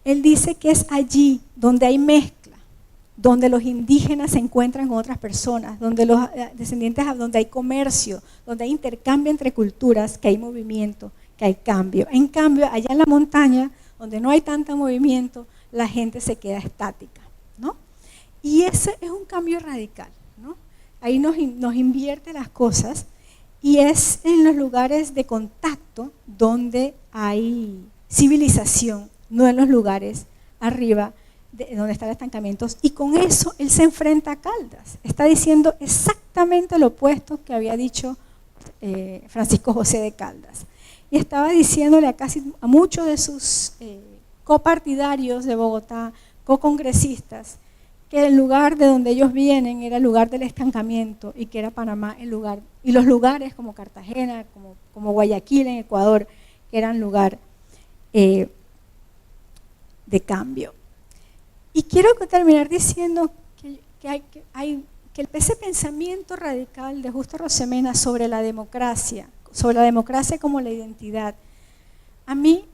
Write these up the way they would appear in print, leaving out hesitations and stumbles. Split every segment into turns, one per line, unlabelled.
Él dice que es allí donde hay mezcla, donde los indígenas se encuentran con otras personas, donde los descendientes, donde hay comercio, donde hay intercambio entre culturas, que hay movimiento, que hay cambio. En cambio, allá en la montaña, donde no hay tanto movimiento, la gente se queda estática, ¿no? Y ese es un cambio radical, ¿no? Ahí nos invierte las cosas y es en los lugares de contacto donde hay civilización, no en los lugares arriba donde están los estancamientos. Y con eso él se enfrenta a Caldas. Está diciendo exactamente lo opuesto que había dicho Francisco José de Caldas. Y estaba diciéndole a muchos de sus copartidarios de Bogotá, cocongresistas, que el lugar de donde ellos vienen era el lugar del estancamiento y que era Panamá el lugar, y los lugares como Cartagena, como Guayaquil en Ecuador, que eran lugar de cambio. Y quiero terminar diciendo que ese pensamiento radical de Justo Arosemena sobre la democracia como la identidad, a mí,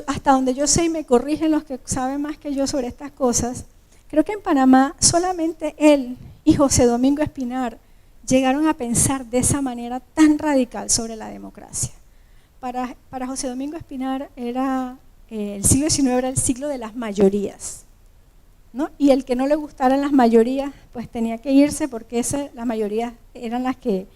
hasta donde yo sé y me corrigen los que saben más que yo sobre estas cosas, creo que en Panamá solamente él y José Domingo Espinar llegaron a pensar de esa manera tan radical sobre la democracia. Para José Domingo Espinar el siglo XIX era el siglo de las mayorías, ¿no? Y el que no le gustaran las mayorías, pues tenía que irse porque las mayorías eran las que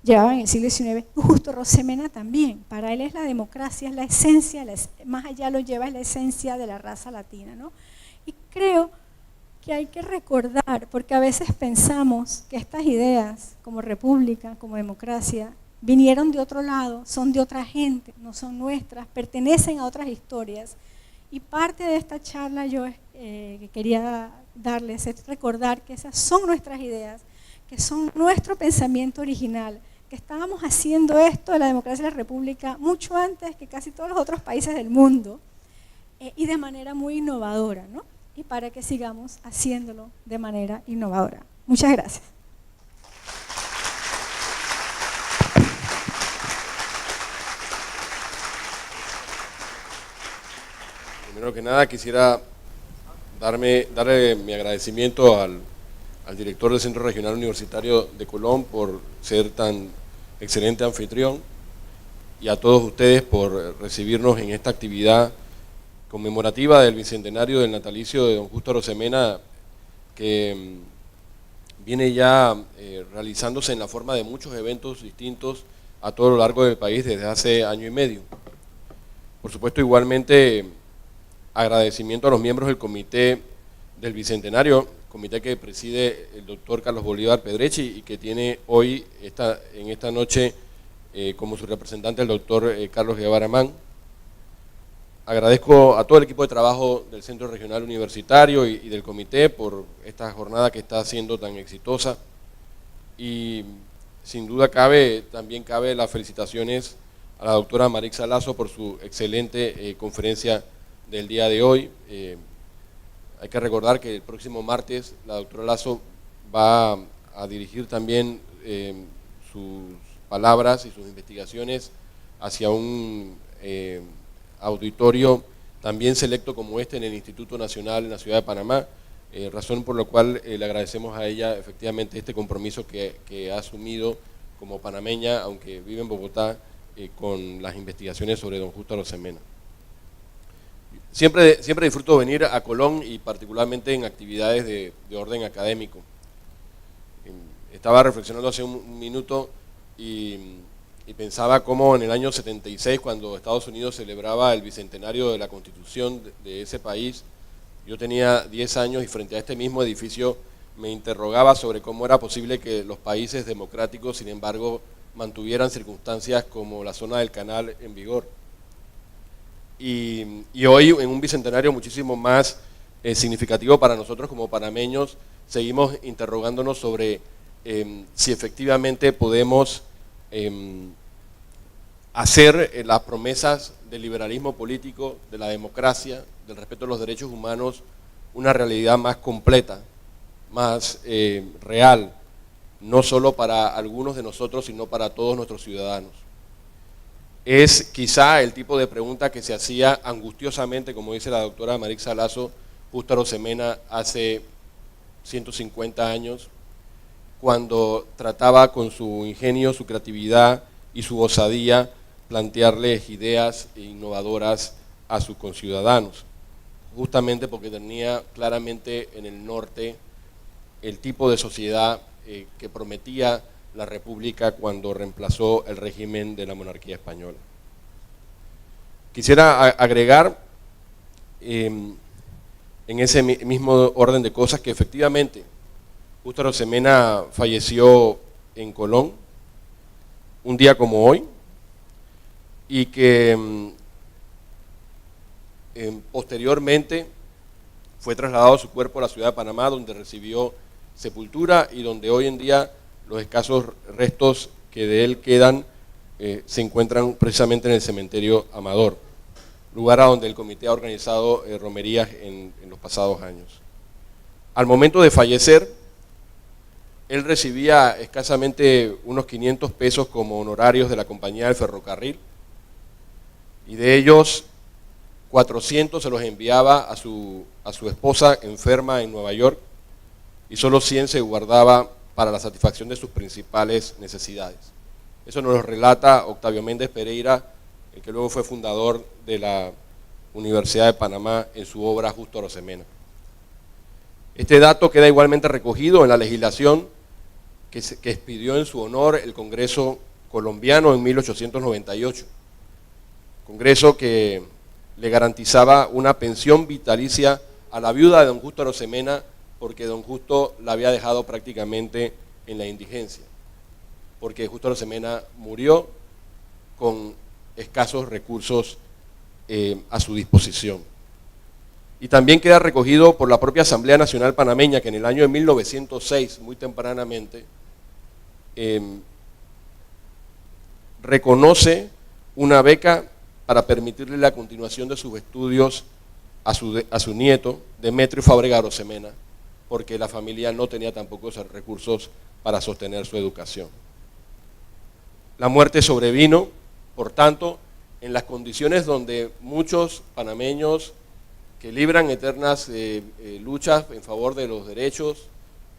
llevaban el siglo XIX. Justo Arosemena también, para él es la democracia, es la esencia, más allá lo lleva, es la esencia de la raza latina, ¿no? Y creo que hay que recordar, porque a veces pensamos que estas ideas, como república, como democracia, vinieron de otro lado, son de otra gente, no son nuestras, pertenecen a otras historias. Y parte de esta charla yo que quería darles es recordar que esas son nuestras ideas, que son nuestro pensamiento original, que estábamos haciendo esto de la democracia y la república mucho antes que casi todos los otros países del mundo y de manera muy innovadora, ¿no? Y para que sigamos haciéndolo de manera innovadora. Muchas gracias.
Primero que nada quisiera darle mi agradecimiento al director del Centro Regional Universitario de Colón por ser tan excelente anfitrión y a todos ustedes por recibirnos en esta actividad conmemorativa del bicentenario del natalicio de don Justo Arosemena, que viene ya realizándose en la forma de muchos eventos distintos a todo lo largo del país desde hace año y medio. Por supuesto, igualmente agradecimiento a los miembros del comité del bicentenario, comité que preside el doctor Carlos Bolívar Pedrechi y que tiene hoy, en esta noche, como su representante el doctor Carlos Guevara Mann. Agradezco a todo el equipo de trabajo del Centro Regional Universitario y del comité por esta jornada que está siendo tan exitosa y sin duda también cabe las felicitaciones a la doctora Marixa Lazo por su excelente conferencia del día de hoy. Hay que recordar que el próximo martes la doctora Lazo va a dirigir también sus palabras y sus investigaciones hacia un auditorio también selecto como este en el Instituto Nacional en la ciudad de Panamá, razón por la cual le agradecemos a ella efectivamente este compromiso que ha asumido como panameña, aunque vive en Bogotá, con las investigaciones sobre don Justo Arosemena. Siempre disfruto venir a Colón y particularmente en actividades de orden académico. Estaba reflexionando hace un minuto y pensaba cómo en el año 76, cuando Estados Unidos celebraba el bicentenario de la Constitución de ese país, yo tenía 10 años y frente a este mismo edificio me interrogaba sobre cómo era posible que los países democráticos, sin embargo, mantuvieran circunstancias como la zona del Canal en vigor. Y hoy, en un bicentenario muchísimo más significativo para nosotros como panameños, seguimos interrogándonos sobre si efectivamente podemos hacer las promesas del liberalismo político, de la democracia, del respeto a los derechos humanos, una realidad más completa, más real, no solo para algunos de nosotros, sino para todos nuestros ciudadanos. es quizá el tipo de pregunta que se hacía angustiosamente, como dice la doctora Marixa Lazo, Justo Arosemena hace 150 años, cuando trataba con su ingenio, su creatividad y su osadía plantearles ideas innovadoras a sus conciudadanos, justamente porque tenía claramente en el norte el tipo de sociedad que prometía la República cuando reemplazó el régimen de la monarquía española. Quisiera agregar en ese mismo orden de cosas que efectivamente Justo Arosemena falleció en Colón un día como hoy y que posteriormente fue trasladado su cuerpo a la ciudad de Panamá, donde recibió sepultura y donde hoy en día los escasos restos que de él quedan se encuentran precisamente en el cementerio Amador, lugar a donde el comité ha organizado romerías en los pasados años. Al momento de fallecer, él recibía escasamente unos 500 pesos como honorarios de la compañía del ferrocarril y de ellos 400 se los enviaba a su esposa enferma en Nueva York y solo 100 se guardaba para la satisfacción de sus principales necesidades. Eso nos lo relata Octavio Méndez Pereira, el que luego fue fundador de la Universidad de Panamá en su obra Justo Arosemena. Este dato queda igualmente recogido en la legislación que expidió en su honor el Congreso colombiano en 1898, Congreso que le garantizaba una pensión vitalicia a la viuda de don Justo Arosemena porque don Justo la había dejado prácticamente en la indigencia, porque Justo Arosemena murió con escasos recursos a su disposición. Y también queda recogido por la propia Asamblea Nacional Panameña, que en el año de 1906, muy tempranamente, reconoce una beca para permitirle la continuación de sus estudios a su nieto, Demetrio Fábrega Arosemena, porque la familia no tenía tampoco esos recursos para sostener su educación. La muerte sobrevino, por tanto, en las condiciones donde muchos panameños que libran eternas luchas en favor de los derechos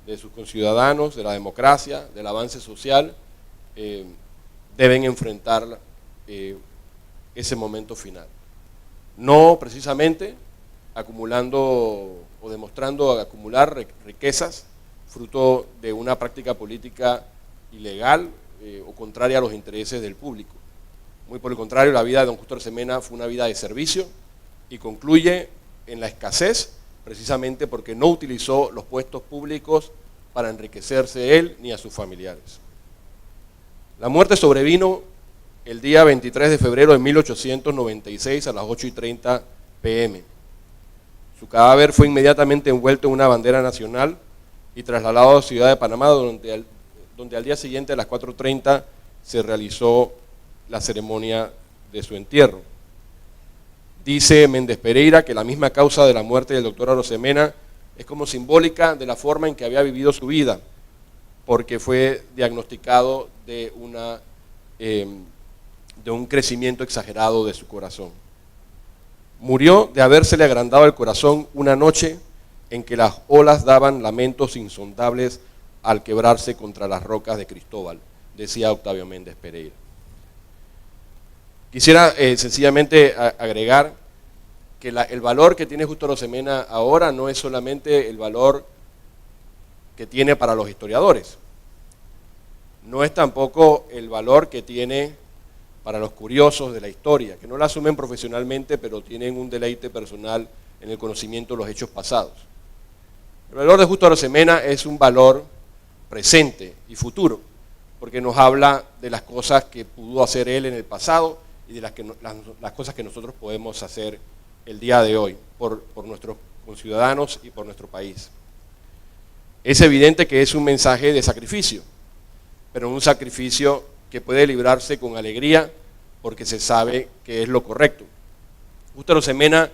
de sus conciudadanos, de la democracia, del avance social, deben enfrentar ese momento final. No precisamente acumulando o demostrando acumular riquezas fruto de una práctica política ilegal o contraria a los intereses del público. Muy por el contrario, la vida de don Justo Arosemena fue una vida de servicio y concluye en la escasez precisamente porque no utilizó los puestos públicos para enriquecerse él ni a sus familiares. La muerte sobrevino el día 23 de febrero de 1896 a las 8:30 p.m. Su cadáver fue inmediatamente envuelto en una bandera nacional y trasladado a la ciudad de Panamá, donde al día siguiente a las 4:30 se realizó la ceremonia de su entierro. Dice Méndez Pereira que la misma causa de la muerte del doctor Arosemena es como simbólica de la forma en que había vivido su vida, porque fue diagnosticado de un crecimiento exagerado de su corazón. Murió de habérsele agrandado el corazón una noche en que las olas daban lamentos insondables al quebrarse contra las rocas de Cristóbal, decía Octavio Méndez Pereira. Quisiera sencillamente agregar que el valor que tiene Justo Arosemena ahora no es solamente el valor que tiene para los historiadores, no es tampoco el valor que tiene para los curiosos de la historia, que no la asumen profesionalmente, pero tienen un deleite personal en el conocimiento de los hechos pasados. El valor de Justo Arosemena es un valor presente y futuro, porque nos habla de las cosas que pudo hacer él en el pasado y de las cosas que nosotros podemos hacer el día de hoy por nuestros conciudadanos y por nuestro país. Es evidente que es un mensaje de sacrificio, pero un sacrificio que puede librarse con alegría porque se sabe que es lo correcto. Justo Arosemena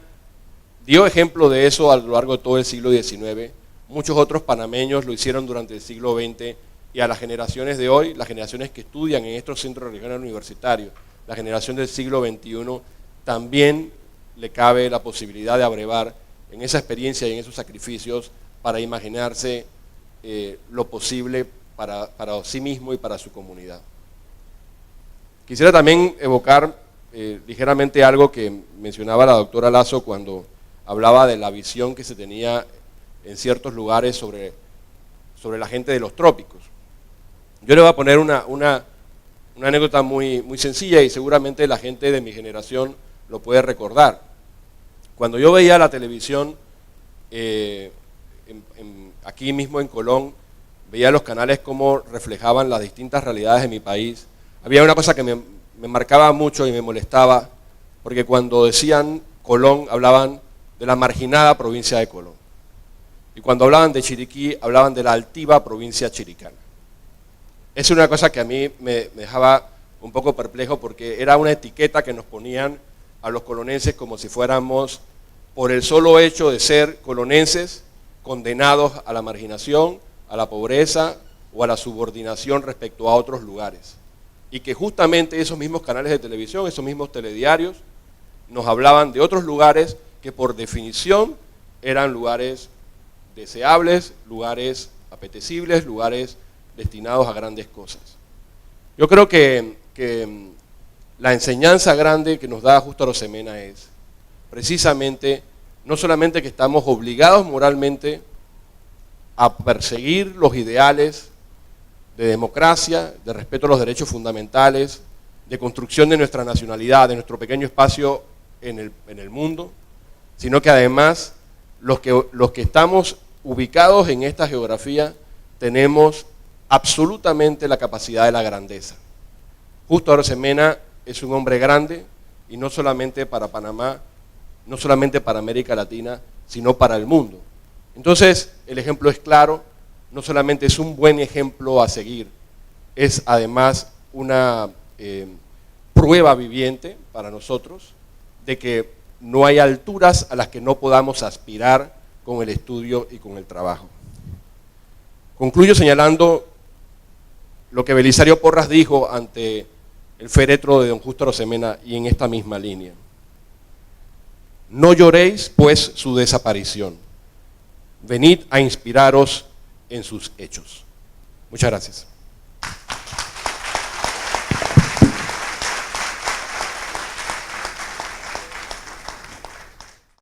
dio ejemplo de eso a lo largo de todo el siglo XIX. Muchos otros panameños lo hicieron durante el siglo XX y a las generaciones de hoy, las generaciones que estudian en estos centros regionales universitarios, la generación del siglo XXI también le cabe la posibilidad de abrevar en esa experiencia y en esos sacrificios para imaginarse lo posible para sí mismo y para su comunidad. Quisiera también evocar ligeramente algo que mencionaba la doctora Lazo cuando hablaba de la visión que se tenía en ciertos lugares sobre la gente de los trópicos. Yo le voy a poner una anécdota muy sencilla y seguramente la gente de mi generación lo puede recordar. Cuando yo veía la televisión, aquí mismo en Colón, veía los canales cómo reflejaban las distintas realidades de mi país. Había una cosa que me marcaba mucho y me molestaba, porque cuando decían Colón, hablaban de la marginada provincia de Colón. Y cuando hablaban de Chiriquí, hablaban de la altiva provincia chiricana. Es una cosa que a mí me dejaba un poco perplejo, porque era una etiqueta que nos ponían a los colonenses como si fuéramos, por el solo hecho de ser colonenses, condenados a la marginación, a la pobreza o a la subordinación respecto a otros lugares. Y que justamente esos mismos canales de televisión, esos mismos telediarios, nos hablaban de otros lugares que por definición eran lugares deseables, lugares apetecibles, lugares destinados a grandes cosas. Yo creo que la enseñanza grande que nos da Justo Arosemena es precisamente no solamente que estamos obligados moralmente a perseguir los ideales de democracia, de respeto a los derechos fundamentales, de construcción de nuestra nacionalidad, de nuestro pequeño espacio en el mundo, sino que además los que estamos ubicados en esta geografía tenemos absolutamente la capacidad de la grandeza. Justo Arosemena es un hombre grande, y no solamente para Panamá, no solamente para América Latina, sino para el mundo. Entonces, el ejemplo es claro, no solamente es un buen ejemplo a seguir, es además una prueba viviente para nosotros de que no hay alturas a las que no podamos aspirar con el estudio y con el trabajo. Concluyo señalando lo que Belisario Porras dijo ante el féretro de don Justo Arosemena, y en esta misma línea. No lloréis, pues, su desaparición. Venid a inspiraros en sus hechos. Muchas gracias.